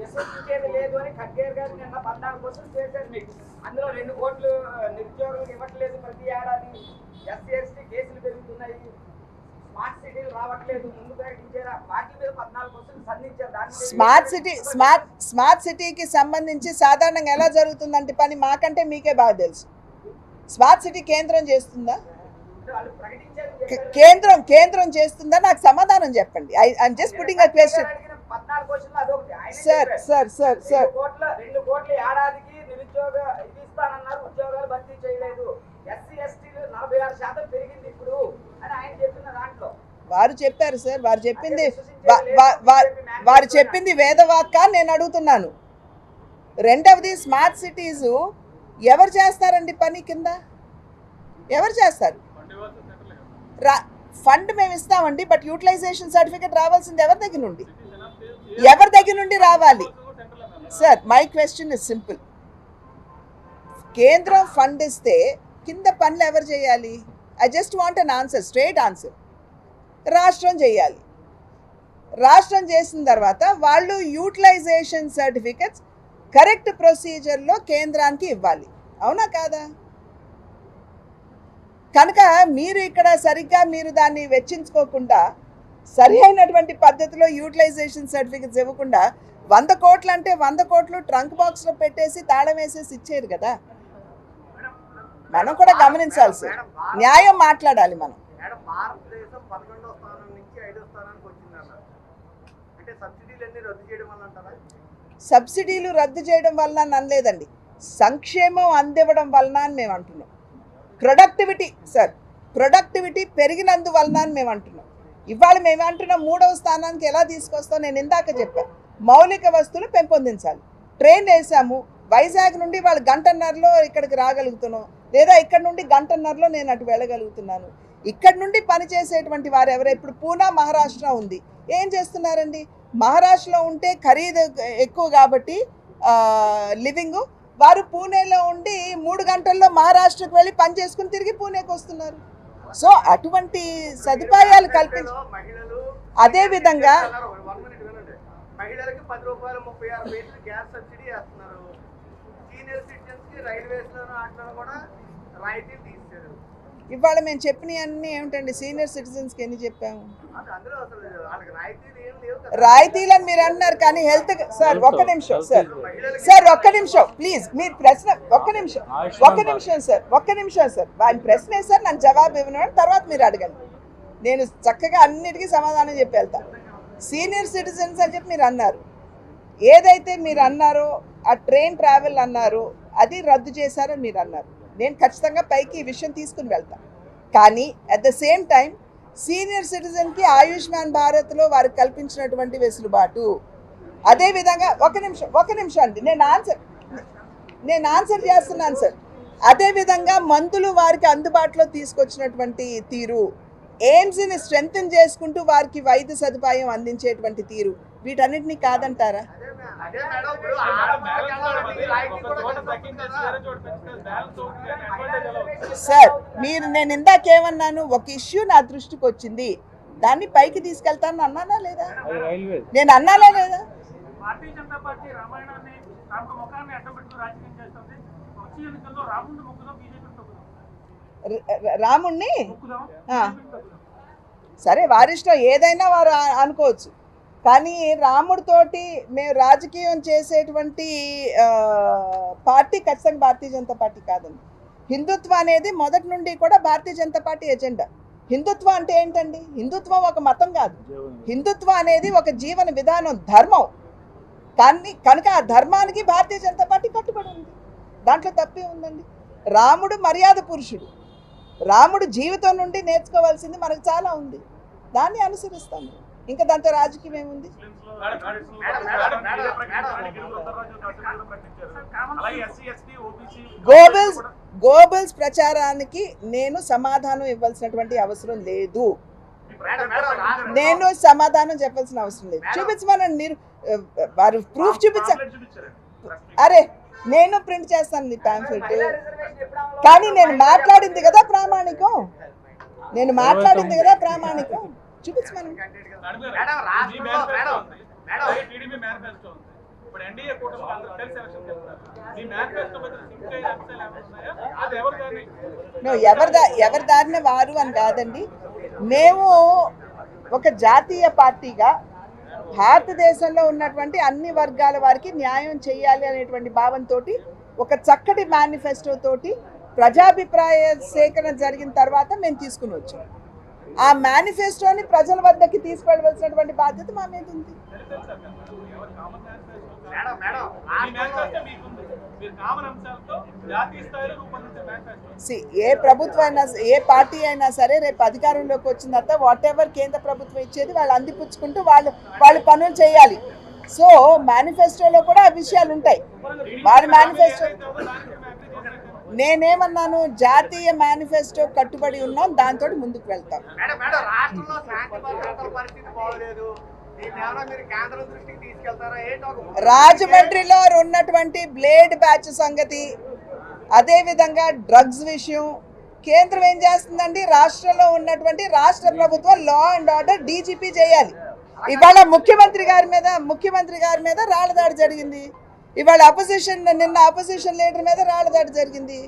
విశ్వసించేది లేదు అని ఖడ్గేర్ గారు నిన్న 14 క్వశ్చన్స్ చేశారు మీకు. అందులో 2 కోట్లు నిరుద్యోగులకు ఇవ్వట్లేదు ప్రతి ఏడాది, ఎస్సీ ఎస్టీ కేసులు పెరుగుతున్నాయి, స్మార్ట్ సిటీలు రావట్లేదు, ముందు ప్రకటించారా వాటి మీద 14 క్వశ్చన్స్ సంధించారు. స్మార్ట్ సిటీకి సంబంధించి సాధారణంగా ఎలా జరుగుతుందంటే పని మాకంటే మీకే బాగా తెలుసు. స్మార్ట్ సిటీ కేంద్రం చేస్తుందా? కేంద్రం చేస్తుందా? నాకు సమాధానం చెప్పండి. I'm just putting a question. 14 క్వశ్చన్లు అదొకటి. సార్ 2 కోట్ల ఏడాదికి నిరుద్యోగ ఇది ఇస్తానన్నారు, ఉద్యోగాలు భర్తీ చేయలేదు, ఎస్సీ ఎస్టీలు 46% పెరిగింది ఇప్పుడు అని ఆయన చెప్తున్న దాంట్లో వారు చెప్పారు సార్. వారు చెప్పింది వేదవాక్క. నేను అడుగుతున్నాను, రెండవది స్మార్ట్ సిటీస్ ఎవరు చేస్తారండి పని? కింద ఎవరు చేస్తారు? ఫండ్ మేము ఇస్తామండి, బట్ యూటిలైజేషన్ సర్టిఫికేట్ రావాల్సింది ఎవరి దగ్గర నుండి రావాలి? Sir my question is simple. కేంద్రం ఫండ్ ఇస్తే కింద పనులు ఎవరు చేయాలి? I just want an answer, straight answer. రాష్ట్రం చేయాలి. రాష్ట్రం చేసిన తర్వాత వాళ్ళు యూటిలైజేషన్ సర్టిఫికెట్స్ కరెక్ట్ ప్రొసీజర్లో కేంద్రానికి ఇవ్వాలి, అవునా కాదా? కనుక మీరు ఇక్కడ సరిగ్గా మీరు దాన్ని వెచ్చించుకోకుండా సరి అయినటువంటి పద్ధతిలో యూటిలైజేషన్ సర్టిఫికెట్స్ ఇవ్వకుండా 100 కోట్లు అంటే 100 కోట్లు ట్రంక్ బాక్స్లో పెట్టేసి తాళం వేసేసి ఇచ్చేరు కదా. మనం కూడా గమనించాలి సార్, న్యాయం మాట్లాడాలి మనం. భారతదేశం 11వ స్థానం నుంచి 5వ స్థానానికి వచ్చిందన్నారు. అంటే సబ్సిడీలన్నీ రద్దు చేయడం వల్ల అంటారా? సబ్సిడీలు రద్దు చేయడం వలన అనలేదండి, సంక్షేమం అందివ్వడం వలన అని మేము అంటున్నాం. ప్రొడక్టివిటీ పెరిగినందువలన అని మేము అంటున్నాం. ఇవాళ మేము అంటున్నాం 3వ స్థానానికి ఎలా తీసుకొస్తాం? నేను ఇందాక చెప్పాను, మౌలిక వస్తువులు పెంపొందించాలి. ట్రైన్ వేసాము, వైజాగ్ నుండి వాళ్ళు గంటన్నరలో ఇక్కడికి రాగలుగుతున్నాం, లేదా ఇక్కడ నుండి గంటన్నరలో నేను అటు వెళ్ళగలుగుతున్నాను. ఇక్కడ నుండి పనిచేసేటువంటి వారు ఎవరు? ఇప్పుడు పూనా మహారాష్ట్ర ఉంది, ఏం చేస్తున్నారండి? మహారాష్ట్రలో ఉంటే ఖరీదు ఎక్కువ కాబట్టి లివింగ్, వారు పూణేలో ఉండి 3 గంటల్లో మహారాష్ట్రకు వెళ్ళి పని చేసుకుని తిరిగి పూణేకి వస్తున్నారు. సో అటువంటి సదుపాయాలు కల్పించ అదేవిధంగా మహిళలకి ₹10.36 గ్యాస్ సబ్సిడీ వేస్తున్నారు. సీనియర్ సిటిజన్స్ కి రైల్వేస్లోనూ ఆటలో కూడా రాయితీలు తీస్తారు. ఇవాళ మేము చెప్పినవి అన్నీ ఏమిటండి? సీనియర్ సిటిజన్స్కి ఎన్ని చెప్పాము? రాయితీలని మీరు అన్నారు కానీ హెల్త్ సార్ ఒక్క నిమిషం ప్లీజ్, మీరు ప్రశ్న ఒక్క నిమిషం సార్ ఆయన ప్రశ్న వేసారు, నన్ను జవాబు ఇవ్వను, తర్వాత మీరు అడగండి. నేను చక్కగా అన్నిటికీ సమాధానం చెప్పి వెళ్తా. సీనియర్ సిటిజన్స్ అని చెప్పి మీరు అన్నారు, ఏదైతే మీరు అన్నారో ఆ ట్రైన్ ట్రావెల్ అన్నారు, అది రద్దు చేశారని మీరు అన్నారు. నేను ఖచ్చితంగా పైకి ఈ విషయం తీసుకుని వెళ్తాను. కానీ at the same time senior సిటిజన్కి ఆయుష్మాన్ భారత్లో వారికి కల్పించినటువంటి వెసులుబాటు, అదేవిధంగా ఒక నిమిషం అండి, నేను ఆన్సర్ చేస్తున్నాను సార్. అదేవిధంగా మందులు వారికి అందుబాటులో తీసుకొచ్చినటువంటి తీరు, ఎయిమ్స్ని స్ట్రెంగ్తన్ చేసుకుంటూ వారికి వైద్య సదుపాయం అందించేటువంటి తీరు, వీటన్నిటినీ కాదంటారా? సార్ నేను ఇందాకేమన్నాను? ఒక ఇష్యూ నా దృష్టికి వచ్చింది, దాన్ని పైకి తీసుకెళ్తాను అన్నానా లేదా? నేను అన్నానా లేదా? భారతీయ జనతా పార్టీ రామాయణాన్ని ముఖాన్ని అడ్డం పెట్టుకుని రాజకీయం చేస్తుంది. వచ్చే ఎన్నికల్లో రాముడిని ముక్కుదాం, బీజేపీ రాముణ్ణి సరే వారిష్టం, ఏదైనా వారు అనుకోవచ్చు. కానీ రాముడితోటి మేము రాజకీయం చేసేటువంటి పార్టీ ఖచ్చితంగా భారతీయ జనతా పార్టీ కాదండి. హిందుత్వం అనేది మొదటి నుండి కూడా భారతీయ జనతా పార్టీ ఎజెండా. హిందుత్వం అంటే ఏంటండి? హిందుత్వం ఒక మతం కాదు, హిందుత్వం అనేది ఒక జీవన విధానం, ధర్మం. కానీ కనుక ఆ ధర్మానికి భారతీయ జనతా పార్టీ కట్టుబడి ఉంది, దాంట్లో తప్పే ఉందండి. రాముడు మర్యాద పురుషుడు, రాముడు జీవితం నుండి నేర్చుకోవాల్సింది మనకు చాలా ఉంది, దాన్ని అనుసరిస్తాము. ఇంకా దాంతో రాజకీయం ఏముంది? గోబెల్స్ ప్రచారానికి నేను సమాధానం ఇవ్వాల్సినటువంటి అవసరం లేదు, నేను సమాధానం చెప్పాల్సిన అవసరం లేదు. చూపించమనండి, మీరు వారు ప్రూఫ్ చూపించారు. అరే నేను ప్రింట్ చేస్తాను ఈ పాంఫ్లెట్, కానీ నేను మాట్లాడింది కదా ప్రామాణికం, చూపించమని. ఇప్పుడు ఎన్డీఏ కూటమికి అందరూ కలిసి ఎలక్షన్ చేస్తారు. మీ మేనిఫెస్టో మీద సింక్ అయ్యే అంశాలు ఏమైనా ఉన్నాయా? అది ఎవరు కానీ ఎవరి దారిన వారు అని కాదండి. మేము ఒక జాతీయ పార్టీగా భారతదేశంలో ఉన్నటువంటి అన్ని వర్గాల వారికి న్యాయం చేయాలి అనేటువంటి భావంతో ఒక చక్కటి మేనిఫెస్టో తోటి ప్రజాభిప్రాయ సేకరణ జరిగిన తర్వాత మేము తీసుకుని వచ్చాం. ఆ మేనిఫెస్టోని ప్రజల వద్దకి తీసుకెళ్ళవలసినటువంటి బాధ్యత మా మీద ఉంది. ఎవరు కామన్ మేనిఫెస్టో మేడం మేడం మీ మేనిఫెస్టో మీకుంది. మీరు కామన్ అంశాలతో జాతీయ స్థాయిలో రూపొందించే మేనిఫెస్టో. ఏ ప్రభుత్వం అయినా ఏ పార్టీ అయినా సరే రేపు అధికారంలోకి వచ్చిన తర్వాత వాట్ ఎవర్ కేంద్ర ప్రభుత్వం ఇచ్చేది వాళ్ళు అందిపుచ్చుకుంటూ వాళ్ళు పనులు చేయాలి. సో మేనిఫెస్టోలో కూడా ఆ విషయాలు ఉంటాయి. వాళ్ళ మేనిఫెస్టో నేనేమన్నాను, జాతీయ మేనిఫెస్టో కట్టుబడి ఉన్నాం, దాంతో ముందుకు వెళ్తాం. మేడం మేడం రాష్ట్రంలో శాంతి భద్రతల పరిస్థితి బాగోలేదు. దీన్ని ఏమైనా మీరు కేంద్రం దృష్టికి తీసుకెళ్తారా? ఏంటో రాజమండ్రిలో ఉన్నటువంటి బ్లేడ్ బ్యాచ్ సంగతి, అదేవిధంగా డ్రగ్స్ విషయం కేంద్రం ఏం చేస్తుందండి? రాష్ట్రంలో ఉన్నటువంటి రాష్ట్ర ప్రభుత్వం లా అండ్ ఆర్డర్ డీజీపీ చేయాలి. ఇవాళ ముఖ్యమంత్రి గారి మీద రాళ్ల దాడి జరిగింది. ఇవాళ నిన్న అపోజిషన్ లీడర్ మీద రాళ్ల దాడి జరిగింది.